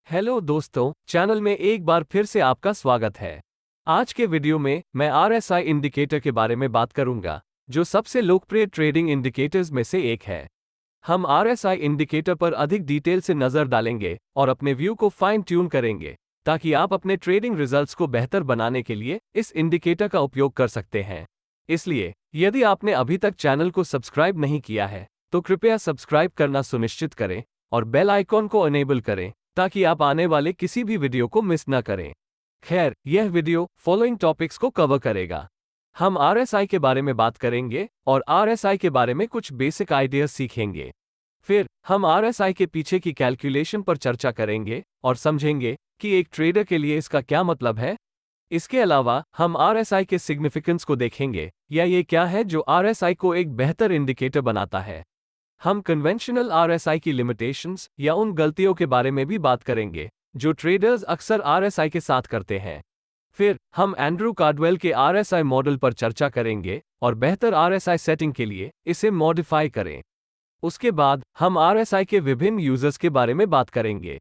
Hello दोस्तों, channel में एक बार फिर से आपका स्वागत है। आज के वीडियो में मैं आरएसआई इंडिकेटर के बारे में बात करूंगा, जो सबसे लोकप्रिय ट्रेडिंग इंडिकेटर्स में से एक है। हम आरएसआई इंडिकेटर पर अधिक डिटेल से नजर डालेंगे और अपने व्यू को फाइन ट्यून करेंगे, ताकि आप अपने ट्रेडिंग रिजल्ट्स को बेहतर बनाने के लिए इस इंडिकेटर का उपयोग कर सकते हैं। इसलिए, यदि आपने अभी तक चैनल को सब्सक्राइब नहीं किया है, तो कृपया सब्सक्राइब करना सुनिश्चित करें और बेल आइकॉन को इनेबल करें, ताकि आप आने वाले किसी भी वीडियो को मिस न करें। खैर, यह वीडियो फॉलोइंग टॉपिक्स को कवर करेगा। हम आरएसआई के बारे में बात करेंगे और आरएसआई के बारे में कुछ बेसिक आइडियाज सीखेंगे। फिर हम आरएसआई के पीछे की कैलकुलेशन पर चर्चा करेंगे और समझेंगे कि एक ट्रेडर के लिए इसका क्या मतलब है। इसके अलावा हम आरएसआई के सिग्निफिकेंस को देखेंगे, या ये क्या है जो आरएसआई को एक बेहतर इंडिकेटर बनाता है। हम कन्वेंशनल आरएसआई की लिमिटेशंस या उन गलतियों के बारे में भी बात करेंगे जो ट्रेडर्स अक्सर आरएसआई के साथ करते हैं। फिर हम एंड्रू कार्डवेल के आरएसआई मॉडल पर चर्चा करेंगे और बेहतर आरएसआई सेटिंग के लिए इसे मॉडिफाई करें। उसके बाद हम आरएसआई के विभिन्न यूजर्स के बारे में बात करेंगे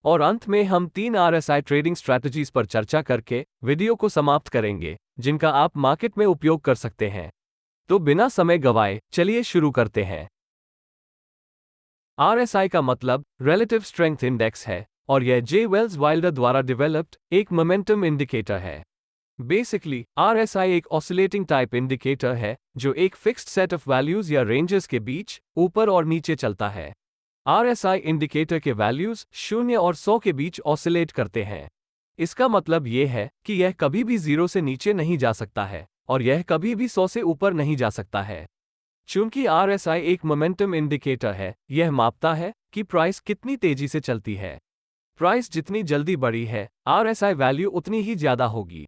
और अंत में हम 3 आरएसआई ट्रेडिंग स्ट्रैटेजीज पर चर्चा करके वीडियो को समाप्त करेंगे, जिनका आप मार्केट में उपयोग कर सकते हैं। तो बिना समय गवाए चलिए शुरू करते हैं। आरएसआई का मतलब रिलेटिव स्ट्रेंथ इंडेक्स है और यह जे वेल्स वाइल्डर द्वारा डेवलप्ड एक मोमेंटम इंडिकेटर है। बेसिकली, आरएसआई एक ऑसिलेटिंग टाइप इंडिकेटर है जो एक फिक्स्ड सेट ऑफ वैल्यूज या रेंजेस के बीच ऊपर और नीचे चलता है। आरएसआई इंडिकेटर के वैल्यूज 0 और 100 के बीच ऑसिलेट करते हैं। इसका मतलब यह है कि यह कभी भी 0 से नीचे नहीं जा सकता है और यह कभी भी 100 से ऊपर नहीं जा सकता है। चूंकि आरएसआई एक मोमेंटम इंडिकेटर है, यह मापता है कि प्राइस कितनी तेजी से चलती है। प्राइस जितनी जल्दी बढ़ी है, आरएसआई वैल्यू उतनी ही ज्यादा होगी।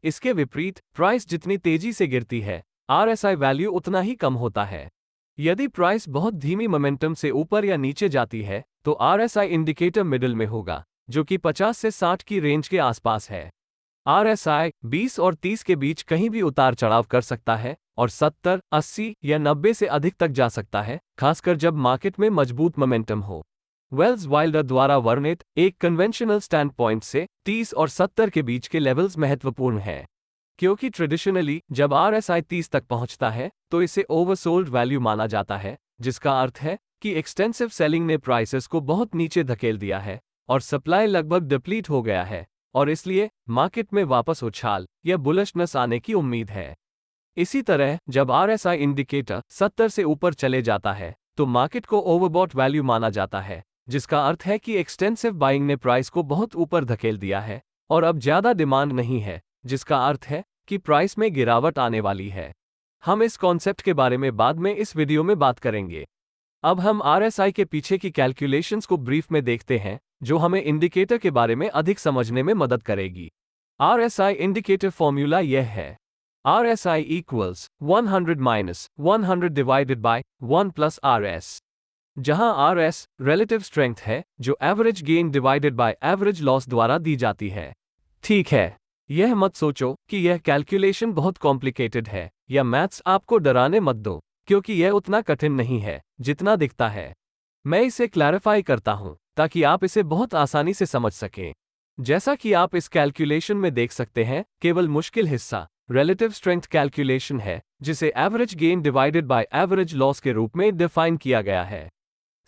इसके विपरीत, प्राइस जितनी तेजी से गिरती है, आरएसआई वैल्यू उतना ही कम होता है। यदि प्राइस बहुत धीमी मोमेंटम से ऊपर या नीचे जाती है, तो आरएसआई इंडिकेटर मिडिल में होगा, जो कि 50 से 60 की रेंज के आसपास है। आरएसआई 20 और 30 के बीच कहीं भी उतार चढ़ाव कर सकता है और 70, 80 या 90 से अधिक तक जा सकता है, खासकर जब मार्केट में मजबूत मोमेंटम हो। वेल्स वाइल्डर द्वारा वर्णित एक कन्वेंशनल स्टैंड पॉइंट से 30 और 70 के बीच के लेवल्स महत्वपूर्ण हैं, क्योंकि ट्रेडिशनली जब आरएसआई 30 तक पहुंचता है तो इसे ओवरसोल्ड वैल्यू माना जाता है, जिसका अर्थ है कि एक्सटेंसिव सेलिंग ने प्राइसेस को बहुत नीचे धकेल दिया है और सप्लाई लगभग डिप्लीट हो गया है, और इसलिए मार्केट में वापस उछाल या बुलिशनेस आने की उम्मीद है। इसी तरह, जब आरएसआई इंडिकेटर 70 से ऊपर चले जाता है, तो मार्केट को ओवरबॉट वैल्यू माना जाता है, जिसका अर्थ है कि एक्सटेंसिव बाइंग ने प्राइस को बहुत ऊपर धकेल दिया है और अब ज्यादा डिमांड नहीं है, जिसका अर्थ है कि प्राइस में गिरावट आने वाली है। हम इस कॉन्सेप्ट के बारे में बाद में इस वीडियो में बात करेंगे। अब हम आरएसआई के पीछे की कैलकुलेशंस को ब्रीफ में देखते हैं, जो हमें इंडिकेटर के बारे में अधिक समझने में मदद करेगी। आरएसआई इंडिकेटर फॉर्मूला यह है: RSI equals 100 minus 100 divided by 1 plus RS, जहां RS relative strength है, जो average gain divided by average loss द्वारा दी जाती है। ठीक है, यह मत सोचो कि यह कैलकुलेशन बहुत कॉम्प्लिकेटेड है या मैथ्स आपको डराने मत दो, क्योंकि यह उतना कठिन नहीं है जितना दिखता है। मैं इसे क्लैरिफाई करता हूं ताकि आप इसे बहुत आसानी से समझ सकें। जैसा कि आप इस कैलकुलेशन में देख सकते हैं, केवल मुश्किल हिस्सा रिलेटिव स्ट्रेंथ कैलकुलेशन है, जिसे average gain divided by average loss के रूप में डिफाइन किया गया है।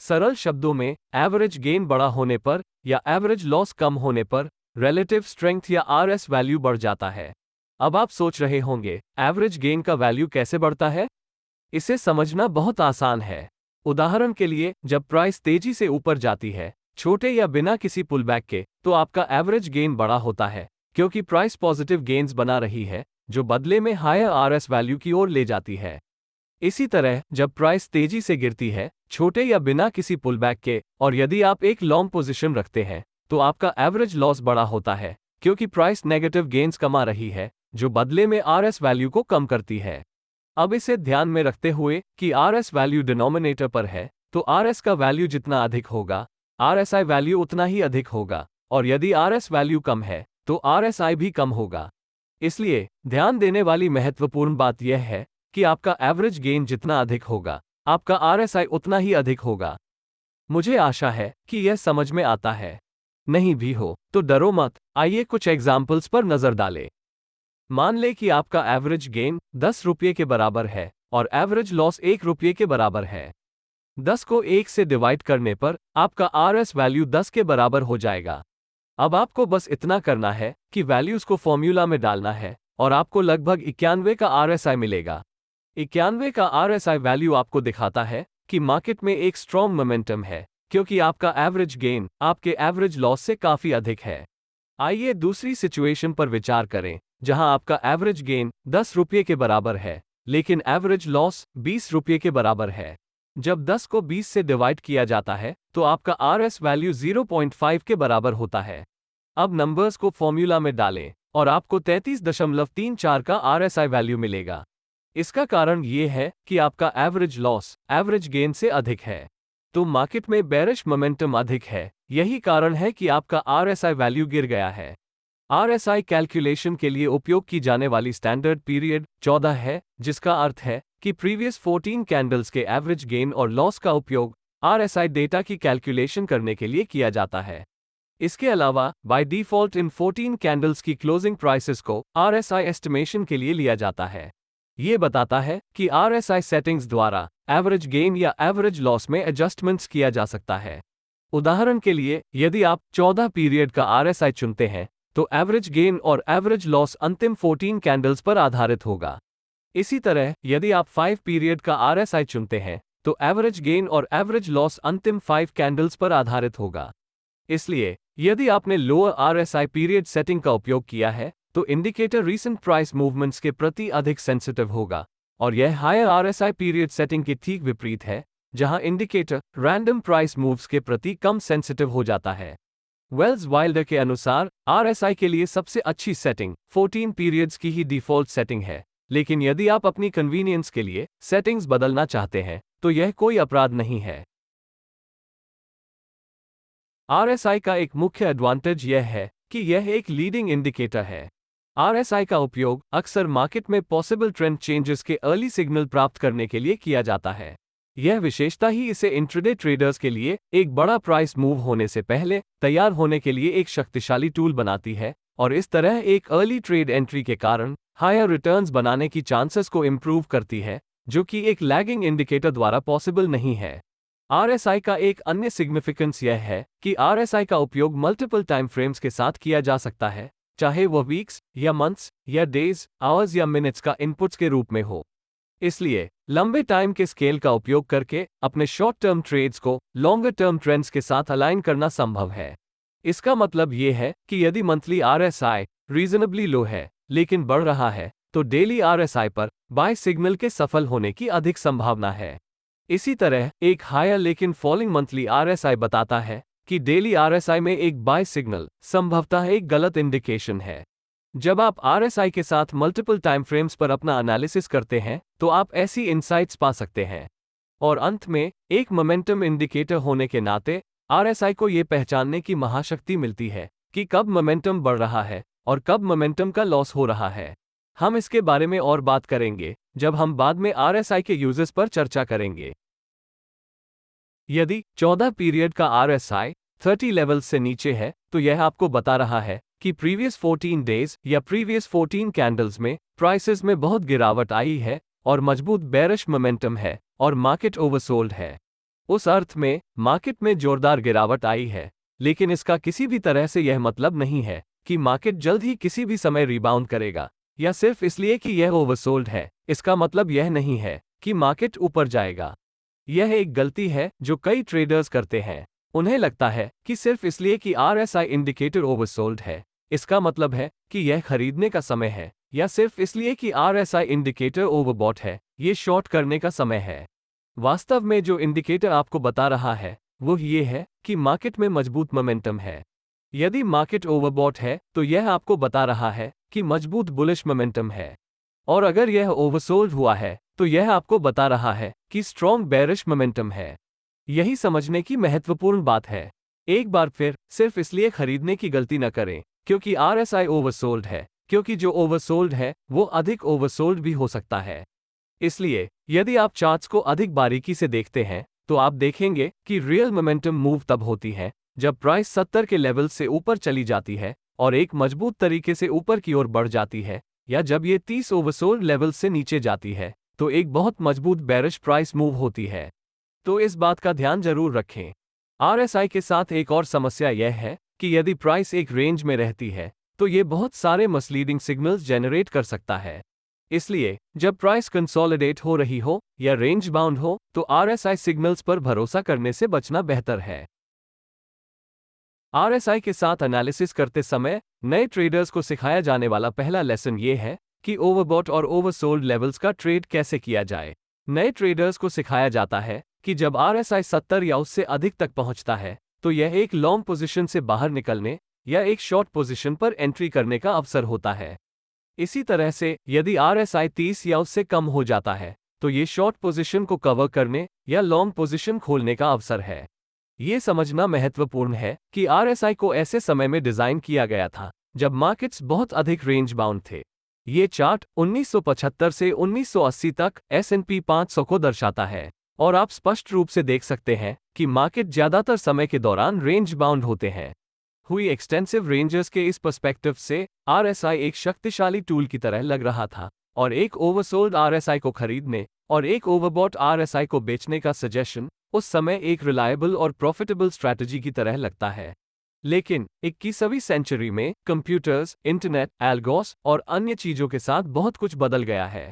सरल शब्दों में, एवरेज गेन बड़ा होने पर या एवरेज लॉस कम होने पर रिलेटिव स्ट्रेंथ या आरएस वैल्यू बढ़ जाता है। अब आप सोच रहे होंगे, एवरेज गेन का वैल्यू कैसे बढ़ता है? इसे समझना बहुत आसान है। उदाहरण के लिए, जब प्राइस तेजी से ऊपर जाती है, छोटे या बिना किसी पुलबैक के, तो आपका एवरेज गेन बड़ा होता है, क्योंकि प्राइस पॉजिटिव गेन्स बना रही है, जो बदले में हायर आरएस वैल्यू की ओर ले जाती है। इसी तरह, जब प्राइस तेजी से गिरती है, छोटे या बिना किसी पुलबैक के, और यदि आप एक लॉन्ग पोजीशन रखते हैं, तो आपका एवरेज लॉस बड़ा होता है, क्योंकि प्राइस नेगेटिव गेन्स कमा रही है, जो बदले में आरएस वैल्यू को कम करती है। अब इसे ध्यान में रखते हुए कि आरएस वैल्यू डिनोमिनेटर पर है, तो आरएस का वैल्यू जितना अधिक होगा, आरएसआई वैल्यू उतना ही अधिक होगा, और यदि आरएस वैल्यू कम है, तो आरएसआई भी कम होगा। इसलिए ध्यान देने वाली महत्वपूर्ण बात यह है कि आपका एवरेज गेन जितना अधिक होगा, आपका आरएसआई उतना ही अधिक होगा। मुझे आशा है कि यह समझ में आता है। नहीं भी हो तो डरो मत। आइए कुछ एग्जाम्पल्स पर नजर डालें। मान लें कि आपका एवरेज गेन 10 रुपये के बराबर है और एवरेज लॉस 1 रुपये के बराबर है। 10 को 1 से डिवाइड करने पर आपका आरएस वैल्यू 10 के बराबर हो जाएगा। अब आपको बस इतना करना है कि वैल्यूज को फॉर्मूला में डालना है और आपको लगभग 91 का आरएसआई मिलेगा। 91 का आरएसआई वैल्यू आपको दिखाता है कि मार्केट में एक स्ट्रॉन्ग मोमेंटम है, क्योंकि आपका एवरेज गेन आपके एवरेज लॉस से काफी अधिक है। आइए दूसरी सिचुएशन पर विचार करें, जहां आपका एवरेज गेन 10 रुपये के बराबर है, लेकिन एवरेज लॉस 20 रुपये के बराबर है। जब 10 को 20 से डिवाइड किया जाता है तो आपका आरएस वैल्यू 0.5 के बराबर होता है। अब नंबर्स को फॉर्मूला में डालें और आपको 33.34 का आरएसआई वैल्यू मिलेगा। इसका कारण ये है कि आपका एवरेज लॉस एवरेज गेन से अधिक है, तो मार्केट में बेरिश मोमेंटम अधिक है। यही कारण है कि आपका आरएसआई वैल्यू गिर गया है। आरएसआई कैलकुलेशन के लिए उपयोग की जाने वाली स्टैंडर्ड पीरियड 14 है, जिसका अर्थ है कि प्रीवियस 14 कैंडल्स के एवरेज गेन और लॉस का उपयोग आरएसआई डेटा की कैलकुलेशन करने के लिए किया जाता है। इसके अलावा बाय डिफॉल्ट इन 14 कैंडल्स की क्लोजिंग प्राइसेस को आरएसआई एस्टिमेशन के लिए लिया जाता है। ये बताता है कि आरएसआई सेटिंग्स द्वारा एवरेज गेन या एवरेज लॉस में एडजस्टमेंट्स किया जा सकता है। उदाहरण के लिए, यदि आप 14 पीरियड का आरएसआई चुनते हैं तो एवरेज गेन और एवरेज लॉस अंतिम 14 कैंडल्स पर आधारित होगा। इसी तरह यदि आप 5 पीरियड का आरएसआई चुनते हैं तो एवरेज गेन और एवरेज लॉस अंतिम 5 कैंडल्स पर आधारित होगा। इसलिए यदि आपने लोअर आरएसआई पीरियड सेटिंग का उपयोग किया है तो इंडिकेटर रीसेंट प्राइस मूवमेंट्स के प्रति अधिक सेंसिटिव होगा, और यह हायर आरएसआई पीरियड सेटिंग के ठीक विपरीत है, जहां इंडिकेटर रैंडम प्राइस मूव्स के प्रति कम सेंसिटिव हो जाता है। वेल्स वाइल्डर के अनुसार आरएसआई के लिए सबसे अच्छी सेटिंग 14 पीरियड्स की ही डिफॉल्ट सेटिंग है, लेकिन यदि आप अपनी कन्वीनियंस के लिए सेटिंग्स बदलना चाहते हैं तो यह कोई अपराध नहीं है। आरएसआई का एक मुख्य एडवांटेज यह है कि यह एक लीडिंग इंडिकेटर है। आरएसआई का उपयोग अक्सर मार्केट में पॉसिबल ट्रेंड चेंजेस के अर्ली सिग्नल प्राप्त करने के लिए किया जाता है। यह विशेषता ही इसे इंट्राडे ट्रेडर्स के लिए एक बड़ा प्राइस मूव होने से पहले तैयार होने के लिए एक शक्तिशाली टूल बनाती है, और इस तरह एक अर्ली ट्रेड एंट्री के कारण हायर रिटर्न्स बनाने की चांसेस को इम्प्रूव करती है, जो कि एक लैगिंग इंडिकेटर द्वारा पॉसिबल नहीं है। आरएसआई का एक अन्य सिग्निफिकेंस यह है कि आरएसआई का उपयोग मल्टीपल टाइम फ्रेम्स के साथ किया जा सकता है, चाहे वह वीक्स या मंथ्स या डेज, आवर्स या मिनट्स का इनपुट्स के रूप में हो। इसलिए लंबे टाइम के स्केल का उपयोग करके अपने शॉर्ट टर्म ट्रेड्स को लॉन्गर टर्म ट्रेंड्स के साथ अलाइन करना संभव है। इसका मतलब यह है कि यदि मंथली आरएसआई रीजनेबली लो है लेकिन बढ़ रहा है, तो डेली आरएसआई पर बाय सिग्नल के सफल होने की अधिक संभावना है। इसी तरह एक हायर लेकिन फॉलिंग मंथली आरएसआई बताता है कि डेली आरएसआई में एक बाय सिग्नल संभवतः एक गलत इंडिकेशन है। जब आप आरएसआई के साथ मल्टीपल टाइम फ्रेम्स पर अपना एनालिसिस करते हैं तो आप ऐसी इनसाइट्स पा सकते हैं। और अंत में एक मोमेंटम इंडिकेटर होने के नाते आरएसआई को यह पहचानने की महाशक्ति मिलती है कि कब मोमेंटम बढ़ रहा है और कब मोमेंटम का लॉस हो रहा है। हम इसके बारे में और बात करेंगे जब हम बाद में आरएसआई के यूजेस पर चर्चा करेंगे। यदि 14 पीरियड का आरएसआई 30 लेवल से नीचे है तो यह आपको बता रहा है कि प्रीवियस 14 डेज या प्रीवियस 14 कैंडल्स में प्राइसेस में बहुत गिरावट आई है और मजबूत बेरिश मोमेंटम है और मार्केट ओवरसोल्ड है। उस अर्थ में मार्केट में जोरदार गिरावट आई है, लेकिन इसका किसी भी तरह से यह मतलब नहीं है कि मार्केट जल्द ही किसी भी समय रिबाउंड करेगा, या सिर्फ इसलिए कि यह ओवरसोल्ड है इसका मतलब यह नहीं है कि मार्केट ऊपर जाएगा। यह एक गलती है जो कई ट्रेडर्स करते हैं। उन्हें लगता है कि सिर्फ इसलिए कि आरएसआई इंडिकेटर ओवरसोल्ड है इसका मतलब है कि यह खरीदने का समय है, या सिर्फ इसलिए कि आरएसआई इंडिकेटर ओवरबॉट है ये शॉर्ट करने का समय है। वास्तव में जो इंडिकेटर आपको बता रहा है वो ये है कि मार्केट में मजबूत मोमेंटम है। यदि मार्केट ओवरबॉट है तो यह आपको बता रहा है कि मजबूत बुलिश मोमेंटम है, और अगर यह ओवरसोल्ड हुआ है तो यह आपको बता रहा है कि स्ट्रॉन्ग बेरिश मोमेंटम है। यही समझने की महत्वपूर्ण बात है। एक बार फिर सिर्फ इसलिए खरीदने की गलती न करें क्योंकि आरएसआई ओवरसोल्ड है, क्योंकि जो ओवरसोल्ड है वो अधिक ओवरसोल्ड भी हो सकता है। इसलिए यदि आप चार्ट्स को अधिक बारीकी से देखते हैं तो आप देखेंगे कि रियल मोमेंटम मूव तब होती है जब प्राइस 70 के लेवल से ऊपर चली जाती है और एक मजबूत तरीके से ऊपर की ओर बढ़ जाती है, या जब ये 30 ओवरसोल्ड लेवल से नीचे जाती है, तो एक बहुत मजबूत बेरिश प्राइस मूव होती है। तो इस बात का ध्यान जरूर रखें। RSI के साथ एक और समस्या यह है कि यदि प्राइस एक रेंज में रहती है, तो ये बहुत सारे मिसलीडिंग सिग्नल्स जनरेट कर सकता है। इसलिए जब प्राइस कंसोलिडेट हो रही हो या रेंज बाउंड हो, तो RSI सिग्नल्स पर भरोसा करने से बचना बेहतर है। RSI के साथ एनालिसिस करते समय नए ट्रेडर्स को सिखाया जाने वाला पहला लेसन ये है कि ओवरबॉट और ओवरसोल्ड लेवल्स का ट्रेड कैसे किया जाए। नए ट्रेडर्स को सिखाया जाता है कि जब RSI 70 या उससे अधिक तक पहुंचता है, तो यह एक लॉन्ग पोजीशन से बाहर निकलने या एक शॉर्ट पोजीशन पर एंट्री करने का अवसर होता है। इसी तरह से यदि RSI 30 या उससे कम हो जाता है, तो ये शॉर्ट पोजीशन को कवर करने या लॉन्ग पोजीशन खोलने का अवसर है। ये समझना महत्वपूर्ण है कि RSI को ऐसे समय में डिजाइन किया गया था जब मार्केट्स बहुत अधिक रेंज बाउंड थे। ये चार्ट 1975 से 1980 तक S&P 500 को दर्शाता है, और आप स्पष्ट रूप से देख सकते हैं कि मार्केट ज्यादातर समय के दौरान रेंज बाउंड होते हैं। हुई एक्सटेंसिव रेंजर्स के इस पर्सपेक्टिव से RSI एक शक्तिशाली टूल की तरह लग रहा था, और एक ओवरसोल्ड RSI को खरीदने और एक ओवरबॉट RSI को बेचने का सजेशन उस समय एक रिलायबल और प्रॉफिटेबल स्ट्रैटेजी की तरह लगता है। लेकिन 21वीं सेंचुरी में कंप्यूटर्स, इंटरनेट, एल्गोस और अन्य चीजों के साथ बहुत कुछ बदल गया है।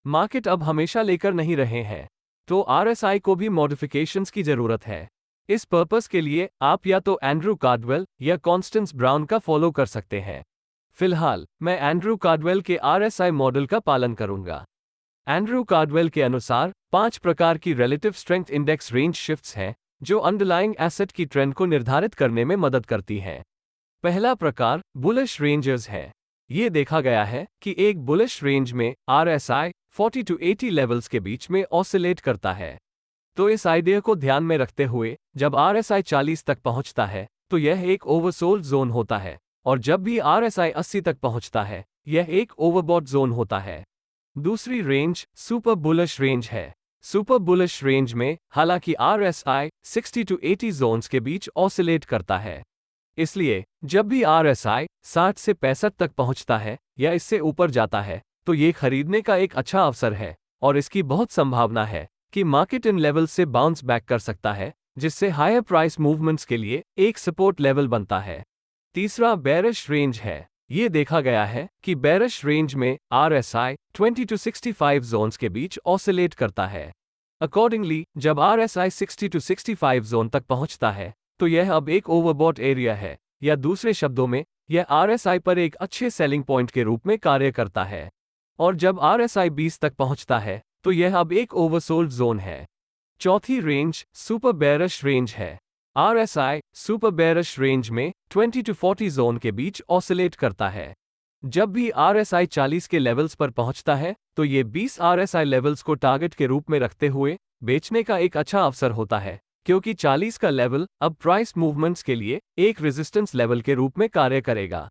मार्केट अब हमेशा लेकर नहीं रहे हैं, तो RSI को भी मॉडिफिकेशंस की जरूरत है। इस पर्पस के लिए आप या तो एंड्रू कार्डवेल या कॉन्स्टेंस ब्राउन का फॉलो कर सकते हैं। फिलहाल मैं एंड्रू कार्डवेल के RSI मॉडल का पालन करूंगा। एंड्रू कार्डवेल के अनुसार 5 प्रकार की relative strength index range shifts हैं जो अंडरलाइंग एसेट की ट्रेंड को निर्धारित करने में मदद करती हैं। पहला प्रकार बुलिश रेंजर्स है। ये देखा गया है कि एक बुलिश रेंज में RSI 40 to 80 लेवल्स के बीच में ऑसिलेट करता है। तो इस आइडिया को ध्यान में रखते हुए जब RSI 40 तक पहुंचता है, तो यह एक ओवरसोल्ड जोन होता है, और जब भी RSI 80 तक पहुंचता है, यह एक ओवरबॉट जोन होता है। दूसरी रेंज सुपर बुलिश रेंज है। सुपर बुलिश रेंज में हालांकि RSI 60 to 80 जोन्स के बीच ऑसिलेट करता है। इसलिए जब भी RSI 60 से 65 तक पहुंचता है या इससे ऊपर जाता है, तो ये खरीदने का एक अच्छा अवसर है, और इसकी बहुत संभावना है कि मार्केट इन लेवल से बाउंस बैक कर सकता है, जिससे हायर प्राइस मूवमेंट्स के लिए एक सपोर्ट लेवल बनता है। तीसरा बेरिश रेंज है। ये देखा गया है कि बेरिश रेंज में RSI 20 to 65 जोन्स के बीच ऑसिलेट करता है। अकॉर्डिंगली जब RSI 60 to 65 जोन तक पहुंचता है, तो यह अब एक ओवरबॉट एरिया है, या दूसरे शब्दों में यह RSI पर एक अच्छे सेलिंग पॉइंट के रूप में कार्य करता है। और जब RSI 20 तक पहुंचता है, तो यह अब एक ओवरसोल्ड जोन है। चौथी रेंज सुपर बेरिश रेंज है। RSI सुपर बेरिश रेंज में 20 to 40 जोन के बीच ऑसिलेट करता है। जब भी RSI 40 के लेवल्स पर पहुंचता है, तो ये 20 RSI लेवल्स को टारगेट के रूप में रखते हुए बेचने का एक अच्छा अवसर होता है, क्योंकि 40 का लेवल अब प्राइस मूवमेंट्स के लिए एक रेजिस्टेंस लेवल के रूप में कार्य करेगा।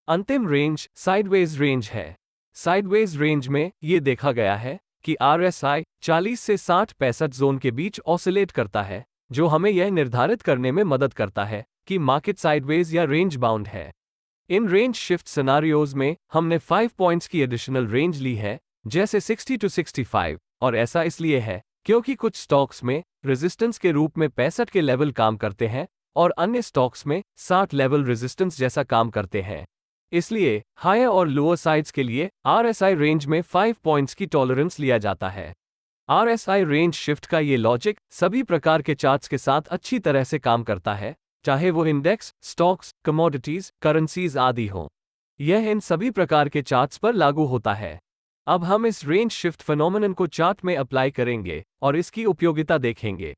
अंतिम रेंज साइडवेज रेंज है। साइडवेज रेंज में ये देखा गया है कि RSI 40 से 60-65 जोन के बीच ऑसिलेट करता है, जो हमें यह निर्धारित करने में मदद करता है कि मार्केट साइडवेज या रेंज बाउंड है। इन रेंज शिफ्ट सिनारियोज में हमने 5 पॉइंट्स की एडिशनल रेंज ली है, जैसे 60 to 65, और ऐसा इसलिए है क्योंकि कुछ स्टॉक्स में रेजिस्टेंस के रूप में 65 के लेवल काम करते हैं और अन्य स्टॉक्स में 60 लेवल रेजिस्टेंस जैसा काम करते हैं। इसलिए हायर और लोअर साइड्स के लिए RSI रेंज में 5 पॉइंट्स की टॉलरेंस लिया जाता है। RSI रेंज शिफ्ट का ये लॉजिक सभी प्रकार के चार्ट्स के साथ अच्छी तरह से काम करता है, चाहे वो इंडेक्स, स्टॉक्स, कमोडिटीज, करेंसीज आदि हो। यह इन सभी प्रकार के चार्ट्स पर लागू होता है। अब हम इस रेंज शिफ्ट फिनोमेनन को चार्ट में अप्लाई करेंगे और इसकी उपयोगिता देखेंगे।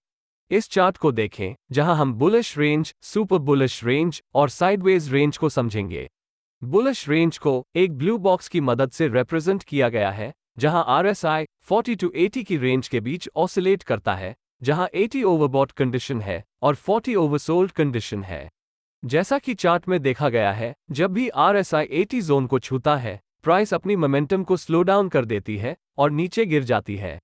इस चार्ट को देखें, जहां हम bullish range, super bullish range और साइडवेज रेंज को समझेंगे। बुलिश रेंज को एक ब्लू बॉक्स की मदद से रिप्रेजेंट किया गया है, जहां RSI 40 to 80 की रेंज के बीच ऑसिलेट करता है, जहां 80 ओवरबॉट कंडीशन है और 40 ओवरसोल्ड कंडीशन है। जैसा कि चार्ट में देखा गया है, जब भी RSI 80 जोन को छूता है, प्राइस अपनी मोमेंटम को स्लो डाउन कर देती है और नीचे गिर जाती है।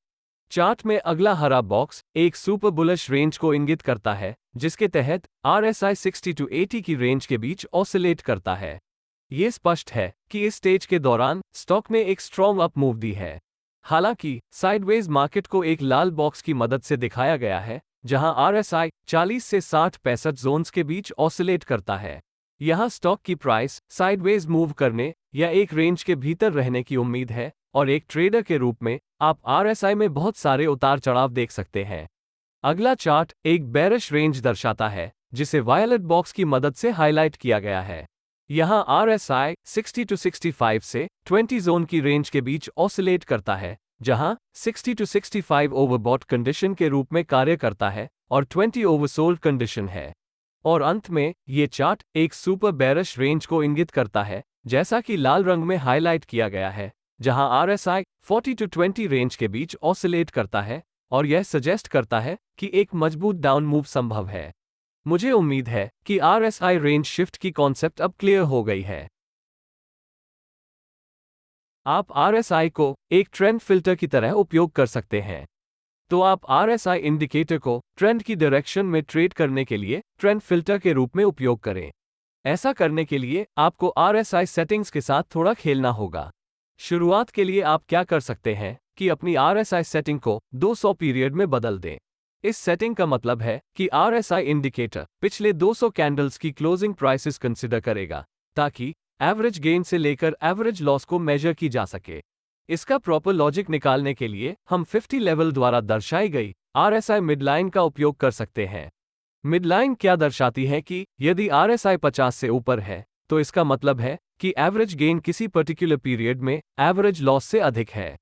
चार्ट में अगला हरा बॉक्स एक सुपर बुलिश रेंज को इंगित करता है, जिसके तहत RSI 60 to 80 की रेंज के बीच ऑसिलेट करता है। ये स्पष्ट है कि इस स्टेज के दौरान स्टॉक ने एक स्ट्रॉन्ग अप मूव दी है। हालांकि साइडवेज मार्केट को एक लाल बॉक्स की मदद से दिखाया गया है, जहां RSI 40 से 60-65 जोन्स के बीच ऑसिलेट करता है। यहां स्टॉक की प्राइस साइडवेज मूव करने या एक रेंज के भीतर रहने की उम्मीद है, और एक ट्रेडर के रूप में आप RSI में बहुत सारे उतार चढ़ाव देख सकते हैं। अगला चार्ट एक बेरिश रेंज दर्शाता है, जिसे वायलेट बॉक्स की मदद से हाईलाइट किया गया है। यहां RSI 60 to 65 से 20 जोन की रेंज के बीच ऑसिलेट करता है, जहां 60 to 65 ओवरबॉट कंडीशन के रूप में कार्य करता है और 20 ओवरसोल्ड कंडीशन है। और अंत में ये चार्ट एक सुपर बेरिश रेंज को इंगित करता है, जैसा कि लाल रंग में हाईलाइट किया गया है, जहां RSI 40 to 20 रेंज के बीच ऑसिलेट करता है, और यह सजेस्ट करता है कि एक मजबूत डाउन मूव संभव है। मुझे उम्मीद है कि RSI रेंज शिफ्ट की कॉन्सेप्ट अब क्लियर हो गई है। आप RSI को एक ट्रेंड फिल्टर की तरह उपयोग कर सकते हैं। तो आप RSI इंडिकेटर को ट्रेंड की डायरेक्शन में ट्रेड करने के लिए ट्रेंड फिल्टर के रूप में उपयोग करें। ऐसा करने के लिए आपको RSI सेटिंग्स के साथ थोड़ा खेलना होगा। शुरुआत के लिए आप क्या कर सकते हैं कि अपनी RSI सेटिंग को 200 पीरियड में बदल दें। इस सेटिंग का मतलब है कि RSI इंडिकेटर पिछले 200 कैंडल्स की क्लोजिंग प्राइसेस कंसिडर करेगा, ताकि एवरेज गेन से लेकर एवरेज लॉस को मेजर की जा सके। इसका प्रॉपर लॉजिक निकालने के लिए हम 50 लेवल द्वारा दर्शाई गई RSI मिडलाइन का उपयोग कर सकते हैं। मिडलाइन क्या दर्शाती है कि यदि RSI 50 से ऊपर है, तो इसका मतलब है कि एवरेज गेन किसी पर्टिकुलर पीरियड में एवरेज लॉस से अधिक है।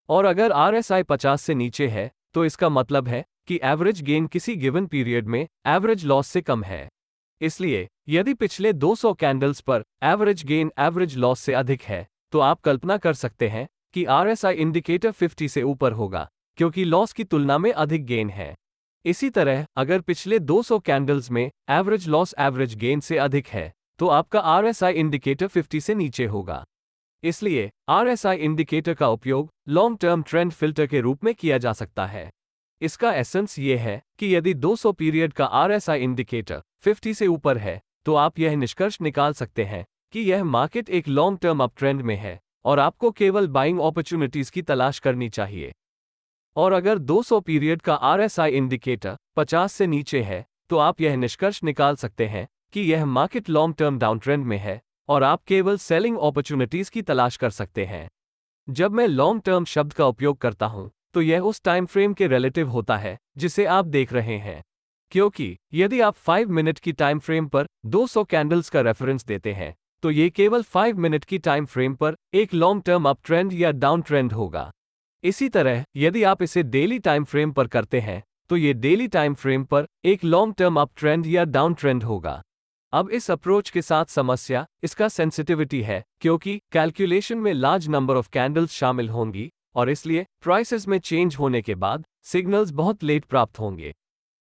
और अगर RSI 50 से नीचे है, तो इसका मतलब है कि एवरेज गेन किसी गिवन पीरियड में एवरेज लॉस से कम है। इसलिए यदि पिछले 200 कैंडल्स पर एवरेज गेन एवरेज लॉस से अधिक है, तो आप कल्पना कर सकते हैं कि RSI इंडिकेटर 50 से ऊपर होगा, क्योंकि लॉस की तुलना में अधिक गेन है। इसी तरह अगर पिछले 200 कैंडल्स में एवरेज लॉस एवरेज गेन से अधिक है, तो आपका RSI इंडिकेटर 50 से नीचे होगा। इसलिए RSI इंडिकेटर का उपयोग लॉन्ग टर्म ट्रेंड फिल्टर के रूप में किया जा सकता है। इसका एसेंस ये है कि यदि 200 पीरियड का RSI इंडिकेटर 50 से ऊपर है, तो आप यह निष्कर्ष निकाल सकते हैं कि यह मार्केट एक लॉन्ग टर्म अप ट्रेंड में है और आपको केवल बाइंग अपॉर्चुनिटीज की तलाश करनी चाहिए। और अगर 200 पीरियड का RSI इंडिकेटर 50 से नीचे है, तो आप यह निष्कर्ष निकाल सकते हैं कि यह market long term down trend में है और आप केवल सेलिंग अपॉर्चुनिटीज की तलाश कर सकते हैं। जब मैं लॉन्ग टर्म शब्द का उपयोग करता हूं, तो यह उस टाइम फ्रेम के रिलेटिव होता है जिसे आप देख रहे हैं। क्योंकि यदि आप 5 मिनट की टाइम फ्रेम पर 200 कैंडल्स का रेफरेंस देते हैं, तो ये केवल 5 मिनट की टाइम फ्रेम पर एक लॉन्ग टर्म अप ट्रेंड या डाउन ट्रेंड होगा। इसी तरह यदि आप इसे डेली टाइम फ्रेम पर करते हैं, तो ये डेली टाइम फ्रेम पर एक लॉन्ग टर्म अप ट्रेंड या डाउन ट्रेंड होगा। अब इस अप्रोच के साथ समस्या इसका सेंसिटिविटी है, क्योंकि कैलकुलेशन में लार्ज नंबर ऑफ कैंडल्स शामिल होंगी और इसलिए प्राइसेस में चेंज होने के बाद सिग्नल्स बहुत लेट प्राप्त होंगे।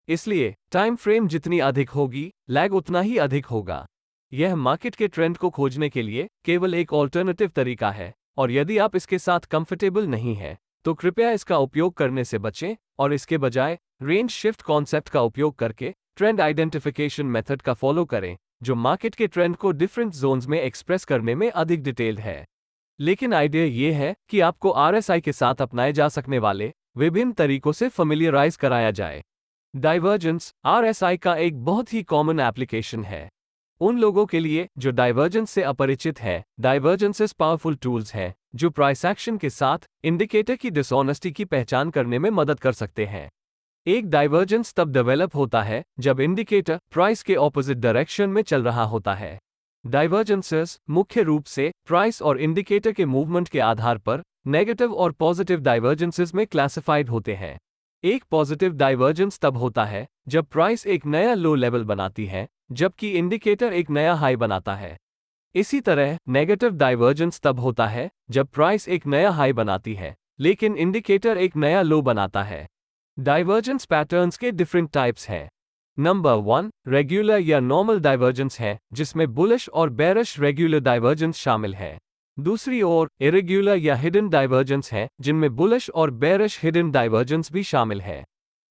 इसलिए टाइम फ्रेम जितनी अधिक होगी, लैग उतना ही अधिक होगा। यह मार्केट के ट्रेंड को खोजने के लिए केवल एक ऑल्टरनेटिव तरीका है, और यदि आप इसके साथ कंफर्टेबल नहीं हैं, तो कृपया इसका उपयोग करने से बचें और इसके बजाय रेंज शिफ्ट कॉन्सेप्ट का उपयोग करके ट्रेंड आइडेंटिफिकेशन मेथड का फॉलो करें, जो मार्केट के ट्रेंड को डिफरेंट जोन्स में एक्सप्रेस करने में अधिक डिटेल्ड है। लेकिन आइडिया ये है कि आपको RSI के साथ अपनाए जा सकने वाले विभिन्न तरीकों से familiarize कराया जाए। डाइवर्जेंस RSI का एक बहुत ही कॉमन एप्लीकेशन है। उन लोगों के लिए जो डाइवर्जेंस से अपरिचित हैं, डाइवर्जेंसेस पावरफुल टूल्स हैं जो प्राइस एक्शन के साथ इंडिकेटर की डिसऑनेस्टी की पहचान करने में मदद कर सकते हैं। एक डाइवर्जेंस तब डेवलप होता है जब इंडिकेटर प्राइस के ऑपोजिट डायरेक्शन में चल रहा होता है। डाइवर्जेंसेस मुख्य रूप से प्राइस और इंडिकेटर के मूवमेंट के आधार पर नेगेटिव और पॉजिटिव डाइवर्जेंसेस में क्लासिफाइड होते हैं। एक पॉजिटिव डाइवर्जेंस तब होता है जब प्राइस एक नया लो लेवल बनाती है, जबकि इंडिकेटर एक नया हाई बनाता है। इसी तरह नेगेटिव डाइवर्जेंस तब होता है जब प्राइस एक नया हाई बनाती है, लेकिन इंडिकेटर एक नया लो बनाता है। डाइवर्जेंस पैटर्न्स के डिफरेंट टाइप्स हैं। नंबर 1 रेगुलर या नॉर्मल डाइवर्जेंस है, जिसमें बुलिश और बेरिश रेगुलर डाइवर्जेंस शामिल है। दूसरी ओर इरेग्युलर या हिडन डाइवर्जेंस हैं, जिनमें बुलिश और बेरिश हिडन डाइवर्जेंस भी शामिल है।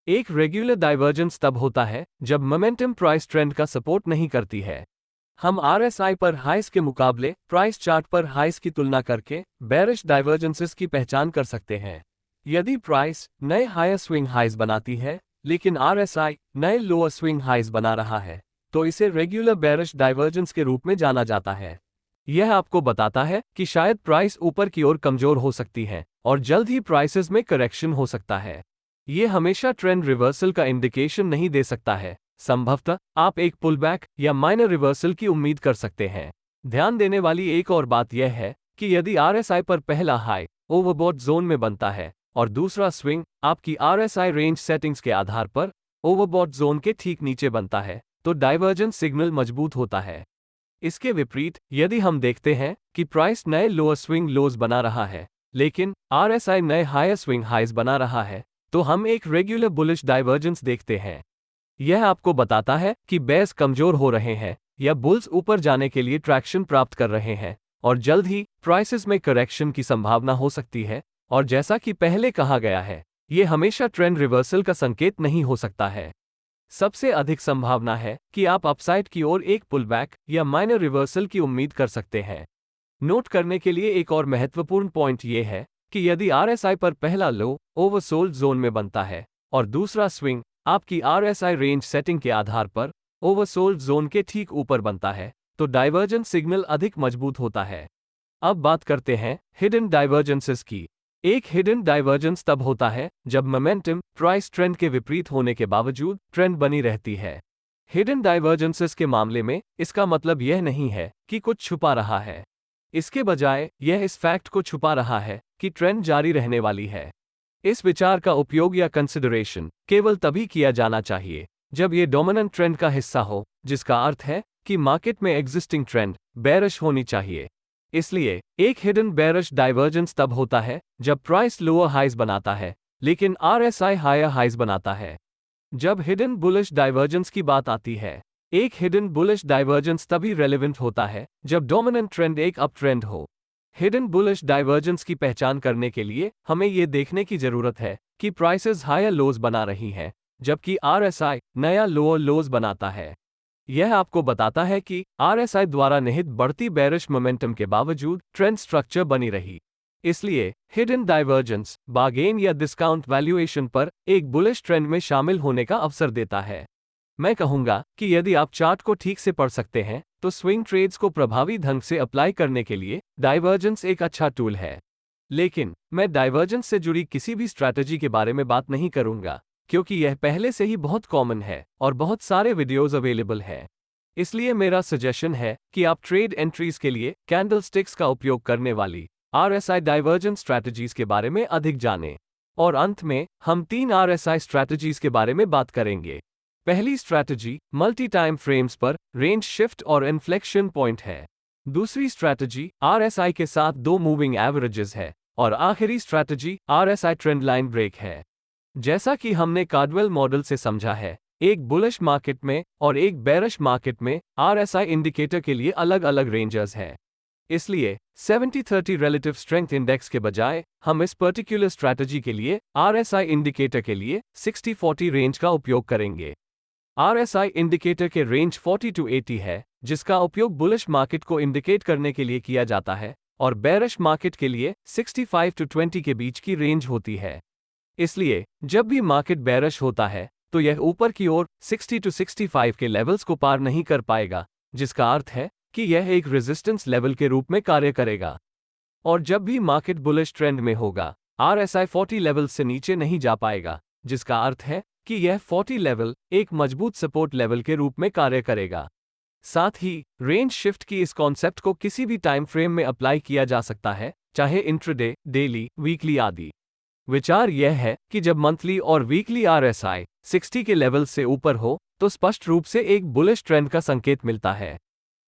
एक रेगुलर डाइवर्जेंस तब होता है जब मोमेंटम प्राइस ट्रेंड का सपोर्ट नहीं करती है। हम आरएसआई पर हाइस के मुकाबले प्राइस चार्ट पर हाइस की तुलना करके बेरिश डाइवर्जेंसेस की पहचान कर सकते हैं। यदि प्राइस नए हायर स्विंग हाइस बनाती है, लेकिन आरएसआई नए लोअर स्विंग हाइस बना रहा है, तो इसे रेगुलर बेरिश डाइवर्जेंस के रूप में जाना जाता है। यह आपको बताता है कि शायद प्राइस ऊपर की ओर कमजोर हो सकती है और जल्द ही प्राइसेस में करेक्शन हो सकता है। यह हमेशा ट्रेंड रिवर्सल का इंडिकेशन नहीं दे सकता है। संभवतः आप एक पुलबैक या माइनर रिवर्सल की उम्मीद कर सकते हैं। ध्यान देने वाली एक और बात यह है कि यदि आरएसआई पर पहला हाई ओवरबॉट जोन में बनता है और दूसरा स्विंग आपकी आरएसआई रेंज सेटिंग्स के आधार पर ओवरबॉट जोन के ठीक नीचे बनता है, तो डाइवर्जेंस सिग्नल मजबूत होता है। इसके विपरीत, यदि हम देखते हैं कि प्राइस नए लोअर स्विंग लोज बना रहा है, लेकिन आरएसआई नए हायर स्विंग हाइज बना रहा है, तो हम एक रेगुलर बुलिश डाइवर्जेंस देखते हैं। यह आपको बताता है कि बेयर्स कमजोर हो रहे हैं या बुल्स ऊपर जाने के लिए ट्रैक्शन प्राप्त कर रहे हैं और जल्द ही प्राइसेस में करेक्शन की संभावना हो सकती है। और जैसा कि पहले कहा गया है, यह हमेशा ट्रेंड रिवर्सल का संकेत नहीं हो सकता है। सबसे अधिक संभावना है कि आप अपसाइड की ओर एक पुलबैक या माइनर रिवर्सल की उम्मीद कर सकते हैं। नोट करने के लिए एक और महत्वपूर्ण पॉइंट यह है कि यदि आरएसआई पर पहला लो ओवरसोल्ड जोन में बनता है और दूसरा स्विंग आपकी आरएसआई रेंज सेटिंग के आधार पर ओवरसोल्ड जोन के ठीक ऊपर बनता है, तो डाइवर्जेंस सिग्नल अधिक मजबूत होता है। अब बात करते हैं हिडन डाइवर्जेंसेस की। एक हिडन डाइवर्जेंस तब होता है जब मोमेंटम प्राइस ट्रेंड के विपरीत होने के बावजूद ट्रेंड बनी रहती है। हिडन डाइवर्जेंसेस के मामले में इसका मतलब यह नहीं है कि कुछ छुपा रहा है। इसके बजाय यह इस फैक्ट को छुपा रहा है कि ट्रेंड जारी रहने वाली है। इस विचार का उपयोग या कंसिडरेशन केवल तभी किया जाना चाहिए जब यह डोमिनेंट ट्रेंड का हिस्सा हो, जिसका अर्थ है कि मार्केट में एग्जिस्टिंग ट्रेंड बेरिश होनी चाहिए। इसलिए एक हिडन बेरिश डाइवर्जेंस तब होता है जब प्राइस लोअर हाइज बनाता है, लेकिन आरएसआई हायर हाइज बनाता है। जब हिडन बुलिश डाइवर्जेंस की बात आती है, एक हिडन बुलिश डाइवर्जेंस तभी रेलेवेंट होता है जब डोमिनेंट ट्रेंड एक अप ट्रेंड हो। हिडन बुलिश डाइवर्जेंस की पहचान करने के लिए हमें यह देखने की जरूरत है कि प्राइसेस हायर लोज बना रही हैं, जबकि आरएसआई नया लोअर लोज बनाता है। यह आपको बताता है कि आरएसआई द्वारा निहित बढ़ती बेरिश मोमेंटम के बावजूद ट्रेंड स्ट्रक्चर बनी रही। इसलिए हिडन डाइवर्जेंस बार्गेन या डिस्काउंट वैल्यूएशन पर एक बुलिश ट्रेंड में शामिल होने का अवसर देता है। मैं कहूंगा कि यदि आप चार्ट को ठीक से पढ़ सकते हैं, तो स्विंग ट्रेड्स को प्रभावी ढंग से अप्लाई करने के लिए डाइवर्जेंस एक अच्छा टूल है। लेकिन मैं डाइवर्जेंस से जुड़ी किसी भी स्ट्रैटेजी के बारे में बात नहीं करूंगा, क्योंकि यह पहले से ही बहुत कॉमन है और बहुत सारे वीडियोस अवेलेबल हैं। इसलिए मेरा सजेशन है कि आप ट्रेड एंट्रीज के लिए कैंडलस्टिक्स का उपयोग करने वाली आरएसआई डाइवर्जेंस स्ट्रैटेजीज के बारे में अधिक जानें। और अंत में हम 3 आरएसआई स्ट्रैटेजीज के बारे में बात करेंगे। पहली स्ट्रैटेजी मल्टी टाइम फ्रेम्स पर रेंज शिफ्ट और इन्फ्लेक्शन पॉइंट है। दूसरी स्ट्रैटेजी आरएसआई के साथ 2 मूविंग एवरेजेस है और आखिरी strategy RSI trend line break है। जैसा कि हमने कार्डवेल मॉडल से समझा है, एक बुलिश मार्केट में और एक बेरिश मार्केट में आरएसआई इंडिकेटर के लिए अलग अलग रेंजर्स हैं। इसलिए 70-30 रिलेटिव स्ट्रेंथ इंडेक्स के बजाय हम इस पर्टिकुलर स्ट्रैटेजी के लिए आरएसआई इंडिकेटर के लिए 60-40 रेंज का उपयोग करेंगे। आरएसआई इंडिकेटर के रेंज 40 to 80 है, जिसका उपयोग बुलिश मार्केट को इंडिकेट करने के लिए किया जाता है, और बेरिश मार्केट के लिए 65 to 20 के बीच की रेंज होती है। इसलिए जब भी मार्केट बेरिश होता है, तो यह ऊपर की ओर 60 to 65 के लेवल्स को पार नहीं कर पाएगा, जिसका अर्थ है कि यह एक रेजिस्टेंस लेवल के रूप में कार्य करेगा। और जब भी मार्केट बुलिश ट्रेंड में होगा, आरएसआई 40 लेवल से नीचे नहीं जा पाएगा, जिसका अर्थ है कि यह 40 लेवल एक मजबूत सपोर्ट लेवल के रूप में कार्य करेगा। साथ ही रेंज शिफ्ट की इस कॉन्सेप्ट को किसी भी टाइम फ्रेम में अप्लाई किया जा सकता है, चाहे इंट्राडे, डेली, वीकली आदि। विचार यह है कि जब मंथली और वीकली आरएसआई 60 के लेवल से ऊपर हो, तो स्पष्ट रूप से एक बुलिश ट्रेंड का संकेत मिलता है।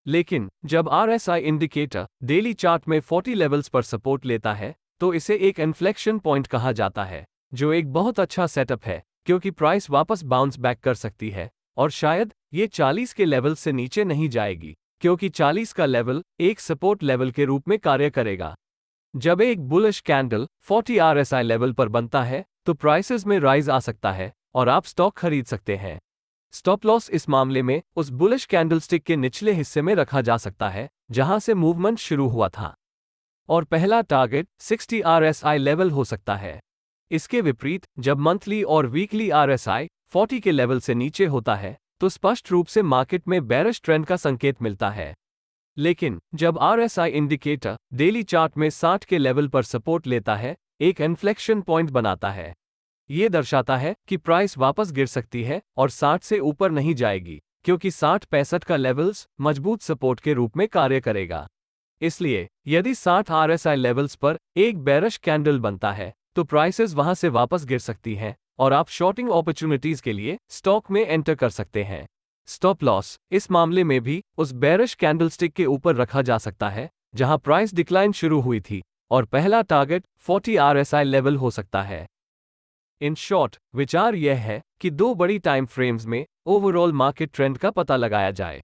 लेकिन जब आरएसआई इंडिकेटर डेली चार्ट में 40 लेवल्स पर सपोर्ट लेता है, तो इसे एक इन्फ्लेक्शन पॉइंट कहा जाता है, जो एक बहुत अच्छा सेटअप है, क्योंकि प्राइस वापस बाउंस बैक कर सकती है और शायद ये 40 के लेवल से नीचे नहीं जाएगी। क्योंकि 40 का लेवल एक सपोर्ट लेवल के रूप में कार्य करेगा। जब एक बुलिश कैंडल 40 RSI लेवल पर बनता है तो प्राइसेस में राइज आ सकता है और आप स्टॉक खरीद सकते हैं। स्टॉप लॉस इस मामले में उस बुलिश कैंडलस्टिक के निचले हिस्से में रखा जा सकता है जहां से मूवमेंट शुरू हुआ था, और पहला टारगेट 60 RSI लेवल हो सकता है। इसके विपरीत जब मंथली और वीकली RSI 40 के लेवल से नीचे होता है तो स्पष्ट रूप से मार्केट में बेरिश ट्रेंड का संकेत मिलता है। लेकिन जब RSI इंडिकेटर डेली चार्ट में 60 के लेवल पर सपोर्ट लेता है, एक इन्फ्लेक्शन पॉइंट बनाता है। ये दर्शाता है कि प्राइस वापस गिर सकती है और 60 से ऊपर नहीं जाएगी, क्योंकि 60-65 का लेवल्स मजबूत सपोर्ट के रूप में कार्य करेगा। इसलिए यदि 60 RSI लेवल्स पर एक बेरिश कैंडल बनता है तो प्राइसेस वहां से वापस गिर सकती हैं और आप शॉर्टिंग अपॉर्चुनिटीज के लिए स्टॉक में एंटर कर सकते हैं। स्टॉप लॉस इस मामले में भी उस बेरिश कैंडलस्टिक के ऊपर रखा जा सकता है जहां प्राइस डिक्लाइन शुरू हुई थी, और पहला टारगेट 40 RSI लेवल हो सकता है। इन शॉर्ट, विचार यह है कि दो बड़ी टाइम फ्रेम्स में ओवरऑल मार्केट ट्रेंड का पता लगाया जाए।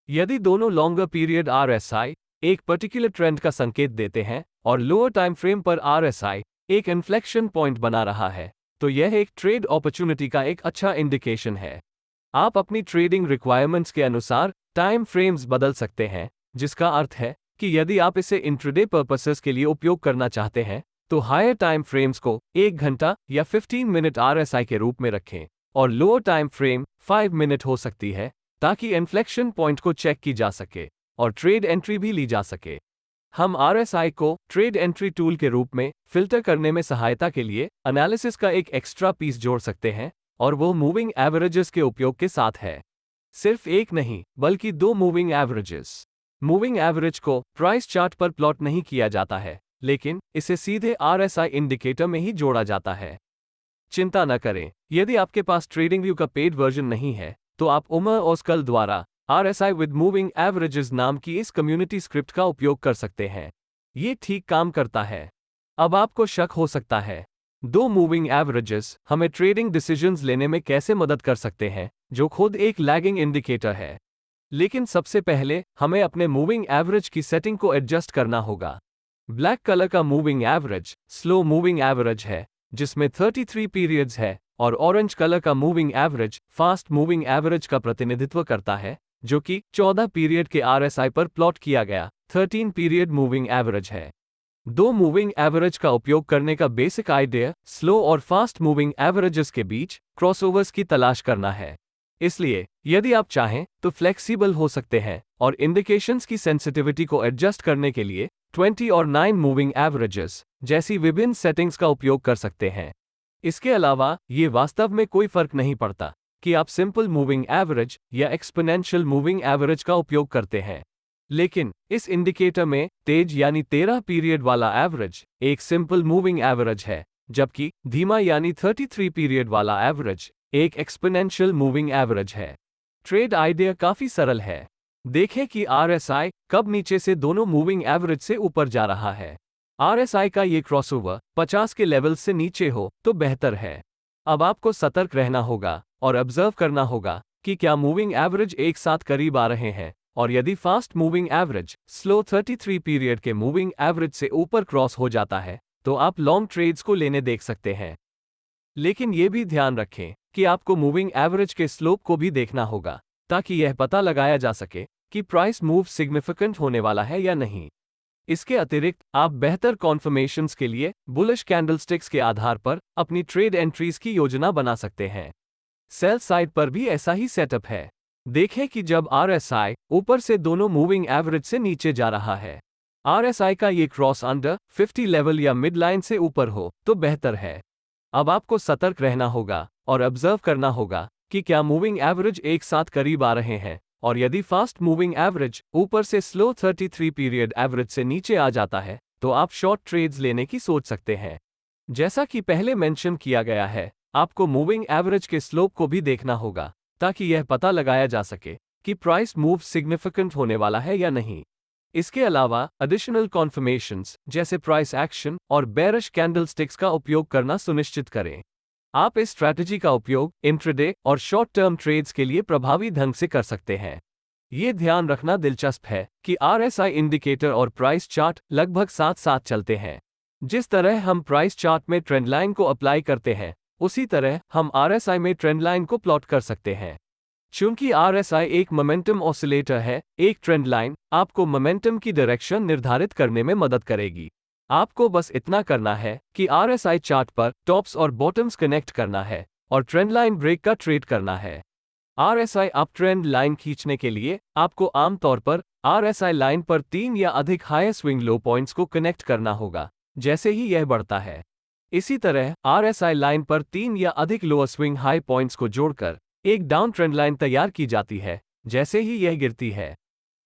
यदि दोनों लॉन्गर पीरियड RSI एक पर्टिकुलर ट्रेंड का संकेत देते हैं और लोअर टाइम फ्रेम पर RSI एक इन्फ्लेक्शन पॉइंट बना रहा है, तो यह एक ट्रेड अपॉर्चुनिटी का एक अच्छा इंडिकेशन है। आप अपनी ट्रेडिंग रिक्वायरमेंट्स के अनुसार टाइम फ्रेम्स बदल सकते हैं, जिसका अर्थ है कि यदि आप इसे इंट्राडे पर्पसेस के लिए उपयोग करना चाहते हैं तो हायर टाइम फ्रेम्स को 1 घंटा या 15 मिनट RSI के रूप में रखें, और लोअर टाइम फ्रेम 5 मिनट हो सकती है, ताकि इन्फ्लेक्शन पॉइंट को चेक की जा सके और ट्रेड एंट्री भी ली जा सके। हम RSI को ट्रेड एंट्री टूल के रूप में फिल्टर करने में सहायता के लिए एनालिसिस का एक एक्स्ट्रा पीस जोड़ सकते हैं, और वो मूविंग एवरेजेस के उपयोग के साथ है। सिर्फ एक नहीं, बल्कि 2 मूविंग एवरेजेस। मूविंग एवरेज को प्राइस चार्ट पर प्लॉट नहीं किया जाता है, लेकिन इसे सीधे RSI इंडिकेटर में ही जोड़ा जाता है। चिंता न करें, यदि आपके पास ट्रेडिंग व्यू का पेड वर्जन नहीं है तो आप उमर ओस्कल द्वारा RSI विद मूविंग एवरेजेस नाम की इस कम्युनिटी स्क्रिप्ट का उपयोग कर सकते हैं। ये ठीक काम करता है। अब आपको शक हो सकता है, 2 मूविंग एवरेजेस हमें ट्रेडिंग डिसीजंस लेने में कैसे मदद कर सकते हैं, जो खुद एक लैगिंग इंडिकेटर है। लेकिन सबसे पहले हमें अपने मूविंग एवरेज की सेटिंग को एडजस्ट करना होगा। ब्लैक कलर का moving average slow moving average है, जिसमें 33 पीरियड्स है, और ऑरेंज कलर का moving average fast moving average का प्रतिनिधित्व करता है, जो कि 14 पीरियड के RSI पर प्लॉट किया गया 13 पीरियड मूविंग एवरेज है। 2 मूविंग एवरेज का उपयोग करने का बेसिक आइडिया स्लो और फास्ट मूविंग एवरेजेस के बीच क्रॉसओवर्स की तलाश करना है। इसलिए यदि आप चाहें तो फ्लेक्सिबल हो सकते हैं और इंडिकेशंस की सेंसिटिविटी को एडजस्ट करने के लिए 20 और 9 मूविंग एवरेजेस जैसी विभिन्न सेटिंग्स का उपयोग कर सकते हैं। इसके अलावा ये वास्तव में कोई फर्क नहीं पड़ता कि आप सिंपल मूविंग एवरेज या एक्सपोनेंशियल मूविंग एवरेज का उपयोग करते हैं। लेकिन इस इंडिकेटर में तेज यानी 13 पीरियड वाला एवरेज एक सिंपल मूविंग एवरेज है, जबकि धीमा यानी 33 पीरियड वाला एवरेज एक एक्सपोनेंशियल मूविंग एवरेज है। ट्रेड आइडिया काफी सरल है। देखें कि RSI कब नीचे से दोनों मूविंग एवरेज से ऊपर जा रहा है। RSI का ये क्रॉसओवर 50 के लेवल से नीचे हो तो बेहतर है। अब आपको सतर्क रहना होगा और ऑब्जर्व करना होगा कि क्या मूविंग एवरेज एक साथ करीब आ रहे हैं, और यदि fast moving average slow 33 period के मूविंग एवरेज से ऊपर क्रॉस हो जाता है तो आप लॉन्ग ट्रेड्स को लेने देख सकते हैं। लेकिन यह भी ध्यान रखें कि आपको मूविंग एवरेज के स्लोप को भी देखना होगा, ताकि यह पता लगाया जा सके कि प्राइस मूव सिग्निफिकेंट होने वाला है या नहीं। इसके अतिरिक्त आप बेहतर कॉन्फर्मेशंस के लिए बुलिश कैंडलस्टिक्स के आधार पर अपनी ट्रेड एंट्रीज की योजना बना सकते हैं। सेल साइड पर भी ऐसा ही सेटअप है। देखें कि जब RSI ऊपर से दोनों मूविंग एवरेज से नीचे जा रहा है, RSI का ये क्रॉस अंडर 50 लेवल या मिड लाइन से ऊपर हो तो बेहतर है। अब आपको सतर्क रहना होगा और ऑब्जर्व करना होगा कि क्या मूविंग एवरेज एक साथ करीब आ रहे हैं, और यदि फास्ट मूविंग एवरेज ऊपर से स्लो 33 पीरियड एवरेज से नीचे आ जाता है तो आप शॉर्ट ट्रेड्स लेने की सोच सकते हैं। जैसा कि पहले मेंशन किया गया है, आपको मूविंग एवरेज के स्लोप को भी देखना होगा ताकि यह पता लगाया जा सके कि प्राइस मूव सिग्निफिकेंट होने वाला है या नहीं। इसके अलावा एडिशनल कॉन्फर्मेशंस जैसे प्राइस एक्शन और बेरिश कैंडलस्टिक्स का उपयोग करना सुनिश्चित करें। आप इस स्ट्रैटेजी का उपयोग इंट्राडे और शॉर्ट टर्म ट्रेड्स के लिए प्रभावी ढंग से कर सकते हैं। ये ध्यान रखना दिलचस्प है कि RSI इंडिकेटर और प्राइस चार्ट लगभग साथ साथ चलते हैं। जिस तरह हम प्राइस चार्ट में ट्रेंड लाइन को अप्लाई करते हैं, उसी तरह हम RSI में ट्रेंड लाइन को प्लॉट कर सकते हैं। चूंकि RSI एक मोमेंटम ऑसिलेटर है, एक ट्रेंड लाइन आपको मोमेंटम की डायरेक्शन निर्धारित करने में मदद करेगी। आपको बस इतना करना है कि RSI चार्ट पर टॉप्स और बॉटम्स कनेक्ट करना है और ट्रेंड लाइन ब्रेक का ट्रेड करना है। RSI अप ट्रेंड लाइन खींचने के लिए आपको आमतौर पर RSI लाइन पर 3 या अधिक हाई स्विंग लो पॉइंट्स को कनेक्ट करना होगा, जैसे ही यह बढ़ता है। इसी तरह RSI लाइन पर 3 या अधिक लोअर स्विंग हाई पॉइंट्स को जोड़कर एक डाउन ट्रेंड लाइन तैयार की जाती है, जैसे ही यह गिरती है।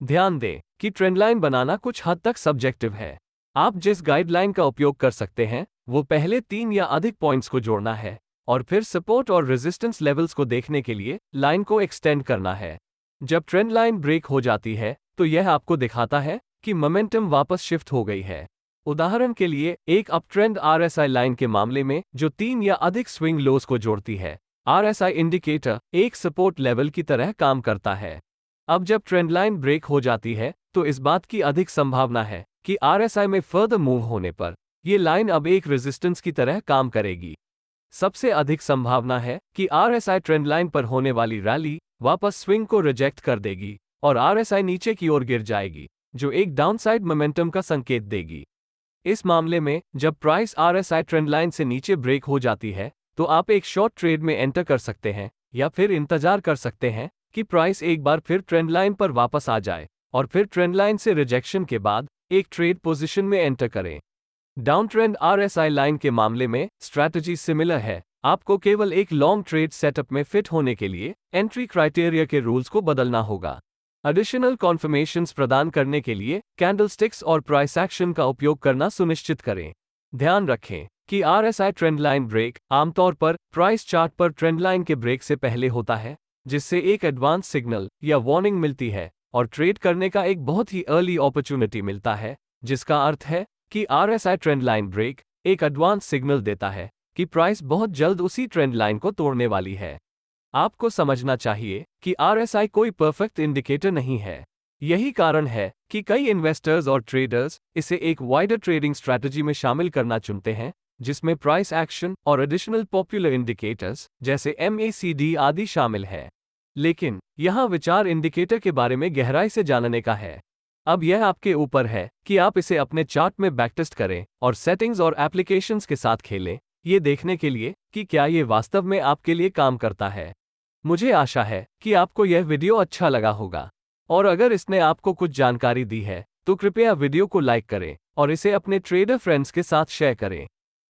ध्यान दें कि ट्रेंड लाइन बनाना कुछ हद तक सब्जेक्टिव है। आप जिस गाइडलाइन का उपयोग कर सकते हैं, वो पहले 3 या अधिक पॉइंट्स को जोड़ना है और फिर सपोर्ट और रेजिस्टेंस लेवल्स को देखने के लिए लाइन को एक्सटेंड करना है। जब ट्रेंड लाइन ब्रेक हो जाती है, तो यह आपको दिखाता है कि मोमेंटम वापस शिफ्ट हो गई है। उदाहरण के लिए, एक अप ट्रेंड RSI लाइन के मामले में जो 3 या अधिक स्विंग लोज को जोड़ती है, RSI इंडिकेटर एक सपोर्ट लेवल की तरह काम करता है। अब जब ट्रेंड लाइन ब्रेक हो जाती है, तो इस बात की अधिक संभावना है कि RSI में फर्दर मूव होने पर यह लाइन अब एक रेजिस्टेंस की तरह काम करेगी। सबसे अधिक संभावना है कि RSI ट्रेंड लाइन पर होने वाली रैली वापस स्विंग को रिजेक्ट कर देगी और RSI नीचे की ओर गिर जाएगी, जो एक डाउनसाइड मोमेंटम का संकेत देगी। इस मामले में जब प्राइस RSI ट्रेंड लाइन से नीचे ब्रेक हो जाती है, तो आप एक शॉर्ट ट्रेड में एंटर कर सकते हैं या फिर इंतजार कर सकते हैं कि प्राइस एक बार फिर ट्रेंड लाइन पर वापस आ जाए और फिर ट्रेंड लाइन से रिजेक्शन के बाद एक ट्रेड पोजीशन में एंटर करें। डाउन ट्रेंड RSI लाइन के मामले में स्ट्रैटेजी सिमिलर है। आपको केवल एक लॉन्ग ट्रेड सेटअप में फिट होने के लिए एंट्री क्राइटेरिया के रूल्स को बदलना होगा। एडिशनल कॉन्फर्मेशंस प्रदान करने के लिए कैंडलस्टिक्स और प्राइस एक्शन का उपयोग करना सुनिश्चित करें। ध्यान रखें कि RSI ट्रेंड लाइन ब्रेक आमतौर पर प्राइस चार्ट पर ट्रेंड लाइन के ब्रेक से पहले होता है, जिससे एक एडवांस सिग्नल या वार्निंग मिलती है और ट्रेड करने का एक बहुत ही अर्ली अपॉर्चुनिटी मिलता है, जिसका अर्थ है कि RSI ट्रेंड लाइन ब्रेक एक एडवांस सिग्नल देता है कि प्राइस बहुत जल्द उसी ट्रेंड लाइन को तोड़ने वाली है। आपको समझना चाहिए कि RSI कोई परफेक्ट इंडिकेटर नहीं है। यही कारण है कि कई इन्वेस्टर्स और ट्रेडर्स इसे एक वाइडर ट्रेडिंग स्ट्रैटेजी में शामिल करना चुनते हैं, जिसमें प्राइस एक्शन और एडिशनल पॉपुलर इंडिकेटर्स जैसे MACD आदि शामिल है। लेकिन यहाँ विचार इंडिकेटर के बारे में गहराई से जानने का है। अब यह आपके ऊपर है कि आप इसे अपने चार्ट में बैकटेस्ट करें और सेटिंग्स और एप्लीकेशंस के साथ खेलें, ये देखने के लिए कि क्या ये वास्तव में आपके लिए काम करता है। मुझे आशा है कि आपको यह वीडियो अच्छा लगा होगा, और अगर इसने आपको कुछ जानकारी दी है, तो कृपया वीडियो को लाइक करें और इसे अपने ट्रेडर फ्रेंड्स के साथ शेयर करें।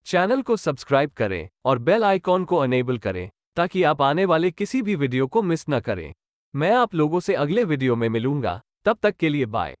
चैनल को सब्सक्राइब करें और बेल आइकॉन को अनेबल करें ताकि आप आने वाले किसी भी वीडियो को मिस न करें। मैं आप लोगों से अगले वीडियो में मिलूंगा, तब तक के लिए बाय।